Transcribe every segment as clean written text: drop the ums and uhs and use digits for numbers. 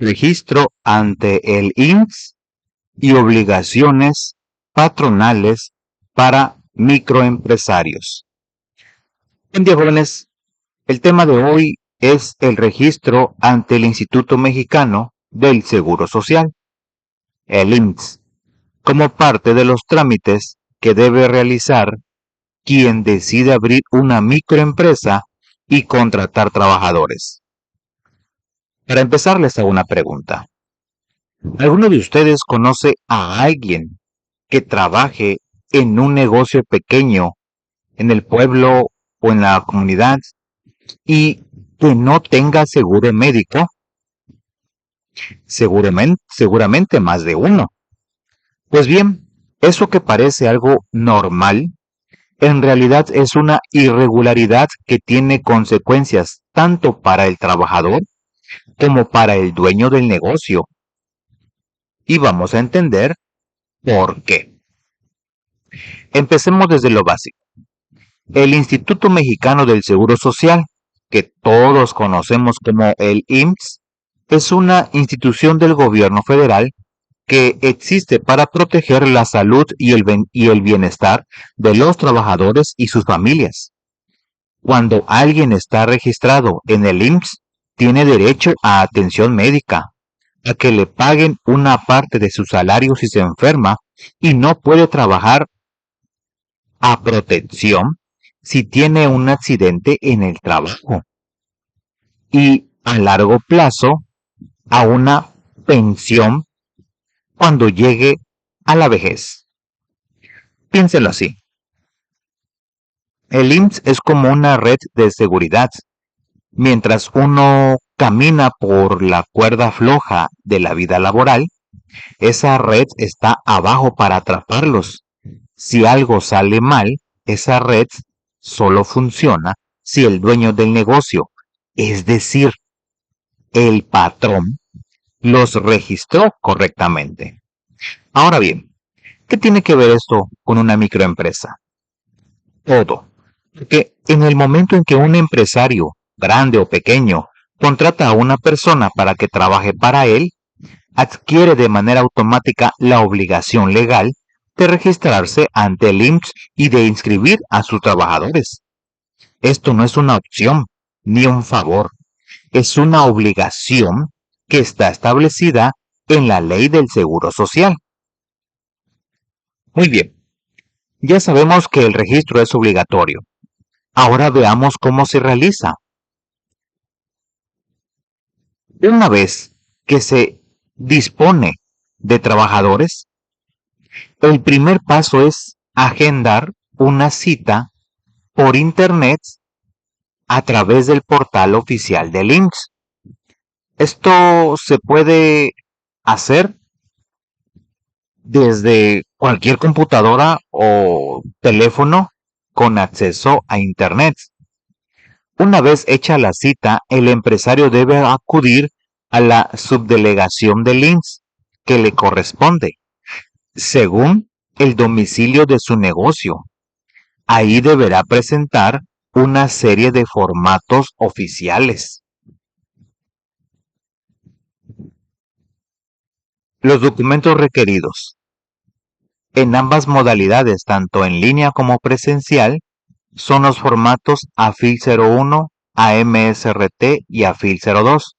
registro ante el IMSS y obligaciones patronales para microempresarios. Buen día, jóvenes. El tema de hoy es el registro ante el Instituto Mexicano del Seguro Social, el IMSS, como parte de los trámites que debe realizar quien decide abrir una microempresa y contratar trabajadores. Para empezar, les hago una pregunta. ¿Alguno de ustedes conoce a alguien que trabaje en un negocio pequeño en el pueblo o en la comunidad y que no tenga seguro médico? Seguramente más de uno. Pues bien, eso que parece algo normal, en realidad es una irregularidad que tiene consecuencias tanto para el trabajador como para el dueño del negocio. Y vamos a entender por qué. Empecemos desde lo básico. El Instituto Mexicano del Seguro Social, que todos conocemos como el IMSS, es una institución del gobierno federal que existe para proteger la salud y el bienestar de los trabajadores y sus familias. Cuando alguien está registrado en el IMSS, tiene derecho a atención médica, a que le paguen una parte de su salario si se enferma y no puede trabajar, a protección si tiene un accidente en el trabajo, y a largo plazo a una pensión cuando llegue a la vejez. Piénselo así. El IMSS es como una red de seguridad. Mientras uno camina por la cuerda floja de la vida laboral, esa red está abajo para atraparlos. Si algo sale mal, esa red solo funciona si el dueño del negocio, es decir, el patrón, los registró correctamente. Ahora bien, ¿qué tiene que ver esto con una microempresa? Todo. Porque en el momento en que un empresario, grande o pequeño, contrata a una persona para que trabaje para él, adquiere de manera automática la obligación legal de registrarse ante el IMSS y de inscribir a sus trabajadores. Esto no es una opción ni un favor, es una obligación que está establecida en la ley del Seguro Social. Muy bien, ya sabemos que el registro es obligatorio. Ahora veamos cómo se realiza. Una vez que se dispone de trabajadores, el primer paso es agendar una cita por internet a través del portal oficial del IMSS. Esto se puede hacer desde cualquier computadora o teléfono con acceso a internet. Una vez hecha la cita, el empresario debe acudir a la subdelegación del IMSS que le corresponde, según el domicilio de su negocio. Ahí deberá presentar una serie de formatos oficiales. Los documentos requeridos. En ambas modalidades, tanto en línea como presencial, son los formatos AFIL 01, AMSRT y AFIL 02,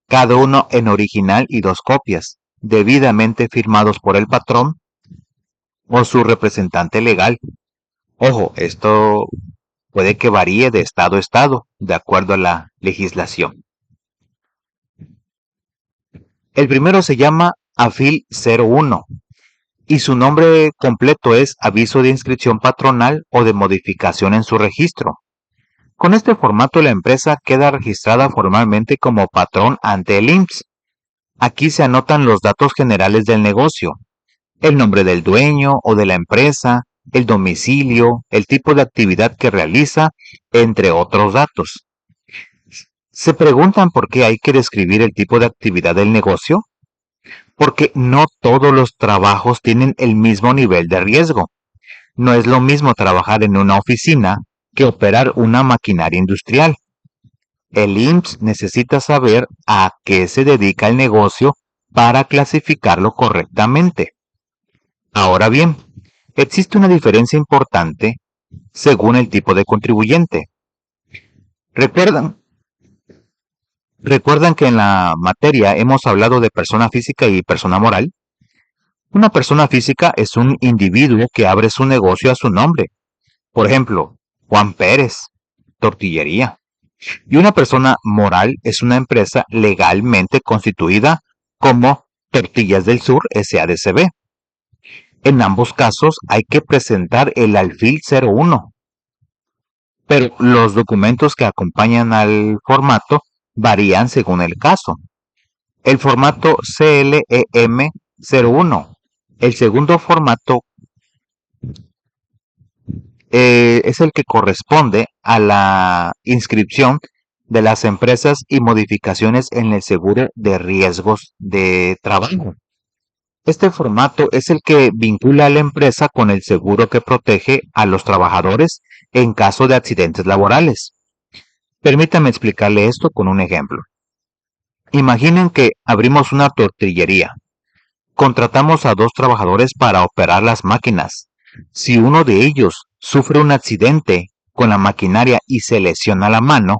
cada uno en original y 2 copias, debidamente firmados por el patrón o su representante legal. Ojo, esto puede que varíe de estado a estado, de acuerdo a la legislación. El primero se llama AFIL 01 y su nombre completo es Aviso de Inscripción Patronal o de Modificación en su registro. Con este formato la empresa queda registrada formalmente como patrón ante el IMSS. Aquí se anotan los datos generales del negocio, el nombre del dueño o de la empresa, el domicilio, el tipo de actividad que realiza, entre otros datos. ¿Se preguntan por qué hay que describir el tipo de actividad del negocio? Porque no todos los trabajos tienen el mismo nivel de riesgo. No es lo mismo trabajar en una oficina que operar una maquinaria industrial. El IMSS necesita saber a qué se dedica el negocio para clasificarlo correctamente. Ahora bien, existe una diferencia importante según el tipo de contribuyente. ¿Recuerdan? ¿Recuerdan que en la materia hemos hablado de persona física y persona moral? Una persona física es un individuo que abre su negocio a su nombre. Por ejemplo, Juan Pérez, tortillería. Y una persona moral es una empresa legalmente constituida como Tortillas del Sur SADCB. En ambos casos hay que presentar el alfil 01, pero los documentos que acompañan al formato varían según el caso. El formato CLEM 01. El segundo formato es el que corresponde a la inscripción de las empresas y modificaciones en el seguro de riesgos de trabajo. Este formato es el que vincula a la empresa con el seguro que protege a los trabajadores en caso de accidentes laborales. Permítame explicarle esto con un ejemplo. Imaginen que abrimos una tortillería. Contratamos a 2 trabajadores para operar las máquinas. Si uno de ellos sufre un accidente con la maquinaria y se lesiona la mano,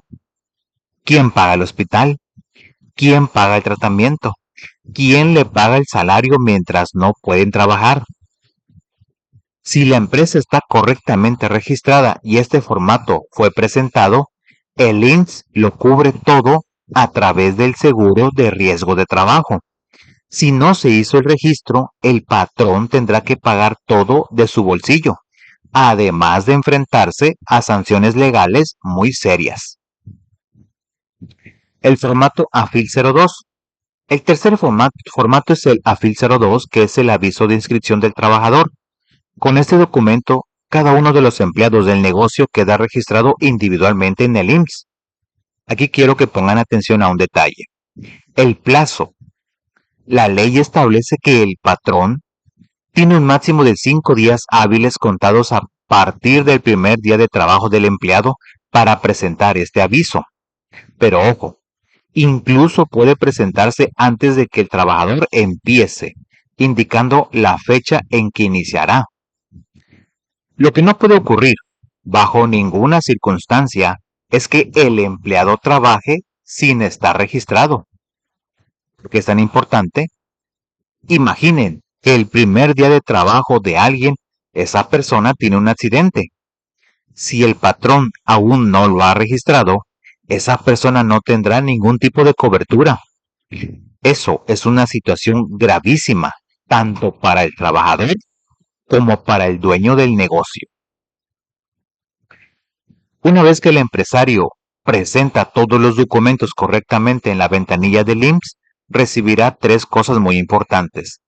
¿quién paga el hospital? ¿Quién paga el tratamiento? ¿Quién le paga el salario mientras no pueden trabajar? Si la empresa está correctamente registrada y este formato fue presentado, el IMSS lo cubre todo a través del seguro de riesgo de trabajo. Si no se hizo el registro, el patrón tendrá que pagar todo de su bolsillo, además de enfrentarse a sanciones legales muy serias. El formato AFIL 02. El tercer formato es el AFIL 02, que es el aviso de inscripción del trabajador. Con este documento, cada uno de los empleados del negocio queda registrado individualmente en el IMSS. Aquí quiero que pongan atención a un detalle. El plazo. La ley establece que el patrón tiene un máximo de 5 días hábiles contados a partir del primer día de trabajo del empleado para presentar este aviso. Pero ojo, incluso puede presentarse antes de que el trabajador empiece, indicando la fecha en que iniciará. Lo que no puede ocurrir, bajo ninguna circunstancia, es que el empleado trabaje sin estar registrado. ¿Por qué es tan importante? Imaginen que el primer día de trabajo de alguien, esa persona tiene un accidente. Si el patrón aún no lo ha registrado, esa persona no tendrá ningún tipo de cobertura. Eso es una situación gravísima, tanto para el trabajador como para el dueño del negocio. Una vez que el empresario presenta todos los documentos correctamente en la ventanilla del IMSS, recibirá 3 cosas muy importantes.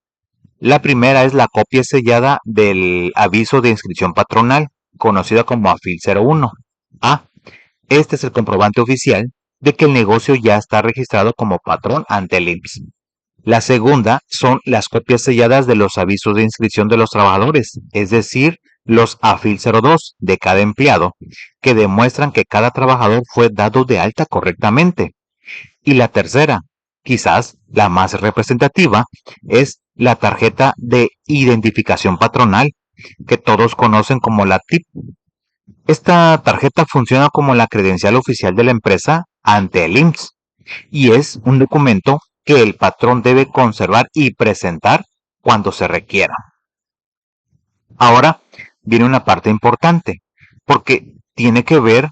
La primera es la copia sellada del aviso de inscripción patronal, conocida como AFIL 01. Este es el comprobante oficial de que el negocio ya está registrado como patrón ante el IMSS. La segunda son las copias selladas de los avisos de inscripción de los trabajadores, es decir, los AFIL 02 de cada empleado, que demuestran que cada trabajador fue dado de alta correctamente. Y la tercera, quizás la más representativa, es la tarjeta de identificación patronal, que todos conocen como la TIP. Esta tarjeta funciona como la credencial oficial de la empresa ante el IMSS y es un documento que el patrón debe conservar y presentar cuando se requiera. Ahora viene una parte importante, porque tiene que ver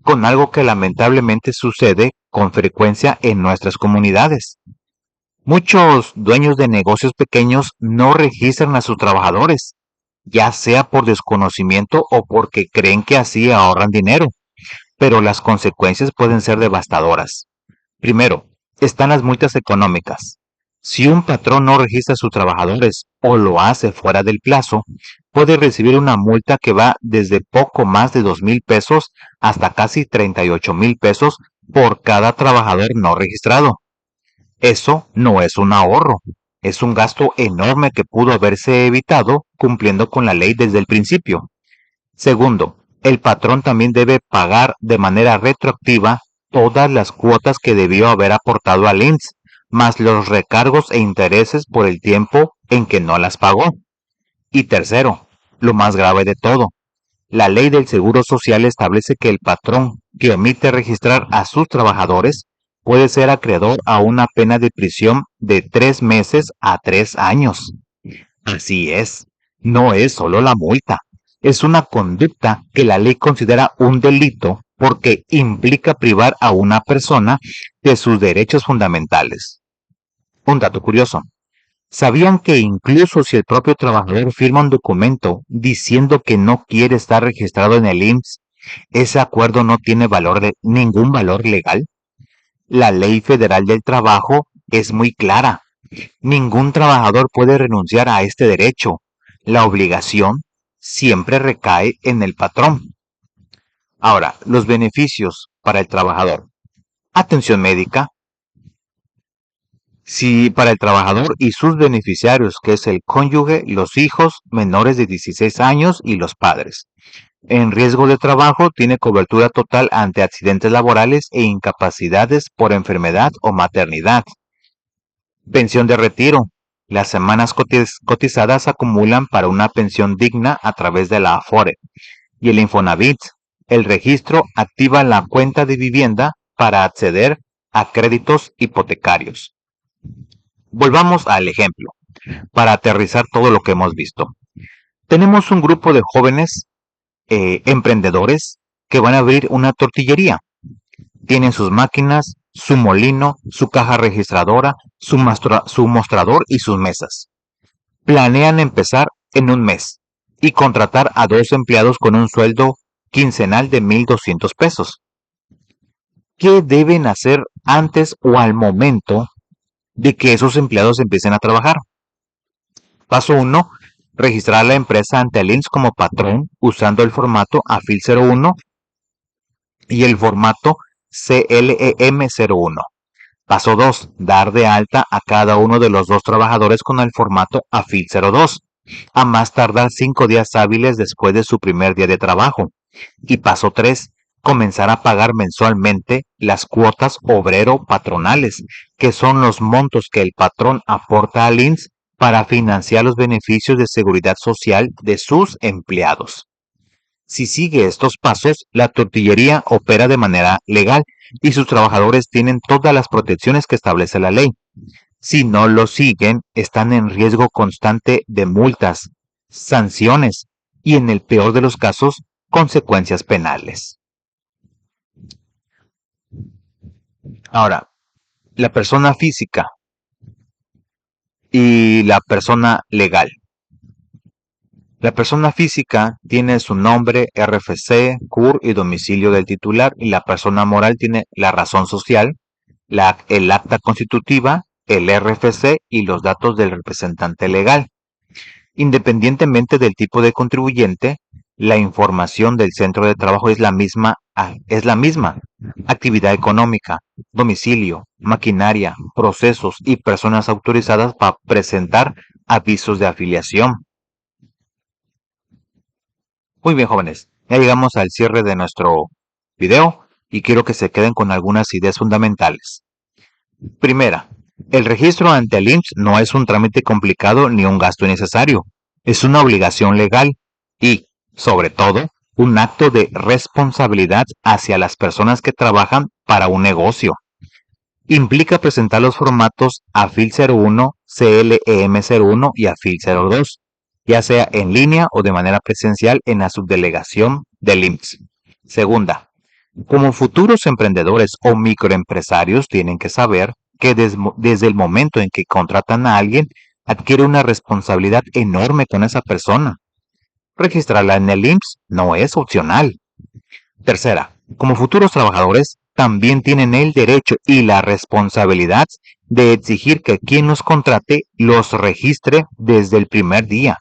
con algo que lamentablemente sucede con frecuencia en nuestras comunidades. Muchos dueños de negocios pequeños no registran a sus trabajadores, ya sea por desconocimiento o porque creen que así ahorran dinero, pero las consecuencias pueden ser devastadoras. Primero, están las multas económicas. Si un patrón no registra a sus trabajadores o lo hace fuera del plazo, puede recibir una multa que va desde poco más de 2,000 pesos hasta casi 38,000 pesos por cada trabajador no registrado. Eso no es un ahorro, es un gasto enorme que pudo haberse evitado cumpliendo con la ley desde el principio. Segundo, el patrón también debe pagar de manera retroactiva todas las cuotas que debió haber aportado al IMSS, más los recargos e intereses por el tiempo en que no las pagó. Y tercero, lo más grave de todo, la ley del Seguro Social establece que el patrón que omite registrar a sus trabajadores puede ser acreedor a una pena de prisión de 3 meses a 3 años. Así es, no es solo la multa, es una conducta que la ley considera un delito porque implica privar a una persona de sus derechos fundamentales. Un dato curioso. ¿Sabían que incluso si el propio trabajador firma un documento diciendo que no quiere estar registrado en el IMSS, ese acuerdo no tiene ningún valor legal? La Ley Federal del Trabajo es muy clara. Ningún trabajador puede renunciar a este derecho. La obligación siempre recae en el patrón. Ahora, los beneficios para el trabajador. Atención médica. Si para el trabajador y sus beneficiarios, que es el cónyuge, los hijos menores de 16 años y los padres. En riesgo de trabajo tiene cobertura total ante accidentes laborales e incapacidades por enfermedad o maternidad. Pensión de retiro. Las semanas cotizadas acumulan para una pensión digna a través de la Afore. Y el Infonavit. El registro activa la cuenta de vivienda para acceder a créditos hipotecarios. Volvamos al ejemplo, para aterrizar todo lo que hemos visto. Tenemos un grupo de jóvenes emprendedores que van a abrir una tortillería. Tienen sus máquinas, su molino, su caja registradora, su mostrador y sus mesas. Planean empezar en un mes y contratar a 2 empleados con un sueldo quincenal de 1,200 pesos. ¿Qué deben hacer antes o al momento de que esos empleados empiecen a trabajar? Paso 1. Registrar la empresa ante el IMSS como patrón usando el formato AFIL 01 y el formato CLEM 01. Paso 2. Dar de alta a cada uno de los 2 trabajadores con el formato AFIL 02, a más tardar 5 días hábiles después de su primer día de trabajo. Y paso 3. Comenzar a pagar mensualmente las cuotas obrero-patronales, que son los montos que el patrón aporta al IMSS para financiar los beneficios de seguridad social de sus empleados. Si sigue estos pasos, la tortillería opera de manera legal y sus trabajadores tienen todas las protecciones que establece la ley. Si no lo siguen, están en riesgo constante de multas, sanciones y, en el peor de los casos, consecuencias penales. Ahora, la persona física y la persona legal. La persona física tiene su nombre, RFC, CUR y domicilio del titular, y la persona moral tiene la razón social, el acta constitutiva, el RFC y los datos del representante legal. Independientemente del tipo de contribuyente, la información del centro de trabajo es la misma. Actividad económica, domicilio, maquinaria, procesos y personas autorizadas para presentar avisos de afiliación. Muy bien, jóvenes, ya llegamos al cierre de nuestro video y quiero que se queden con algunas ideas fundamentales. Primera, el registro ante el IMSS no es un trámite complicado ni un gasto innecesario. Es una obligación legal y, sobre todo, un acto de responsabilidad hacia las personas que trabajan para un negocio. Implica presentar los formatos AFIL 01, CLEM 01 y AFIL 02, ya sea en línea o de manera presencial en la subdelegación del IMSS. Segunda, como futuros emprendedores o microempresarios tienen que saber que desde el momento en que contratan a alguien, adquiere una responsabilidad enorme con esa persona. Registrarla en el IMSS no es opcional. Tercera, como futuros trabajadores, también tienen el derecho y la responsabilidad de exigir que quien los contrate los registre desde el primer día.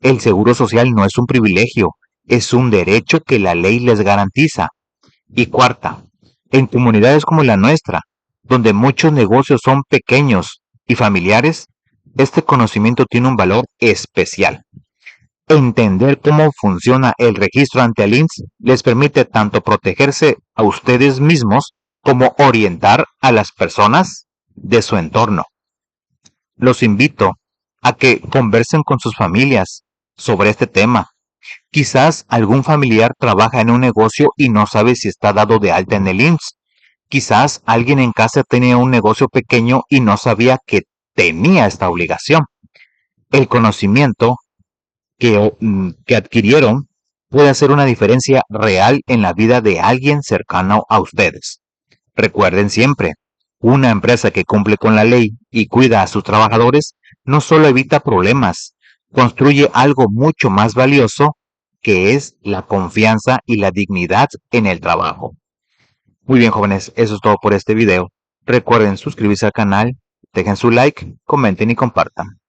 El seguro social no es un privilegio, es un derecho que la ley les garantiza. Y cuarta, en comunidades como la nuestra, donde muchos negocios son pequeños y familiares, este conocimiento tiene un valor especial. Entender cómo funciona el registro ante el IMSS les permite tanto protegerse a ustedes mismos como orientar a las personas de su entorno. Los invito a que conversen con sus familias sobre este tema. Quizás algún familiar trabaja en un negocio y no sabe si está dado de alta en el IMSS. Quizás alguien en casa tenía un negocio pequeño y no sabía que tenía esta obligación. El conocimiento que adquirieron puede hacer una diferencia real en la vida de alguien cercano a ustedes. Recuerden siempre, una empresa que cumple con la ley y cuida a sus trabajadores no solo evita problemas, construye algo mucho más valioso, que es la confianza y la dignidad en el trabajo. Muy bien, jóvenes, eso es todo por este video. Recuerden suscribirse al canal, dejen su like, comenten y compartan.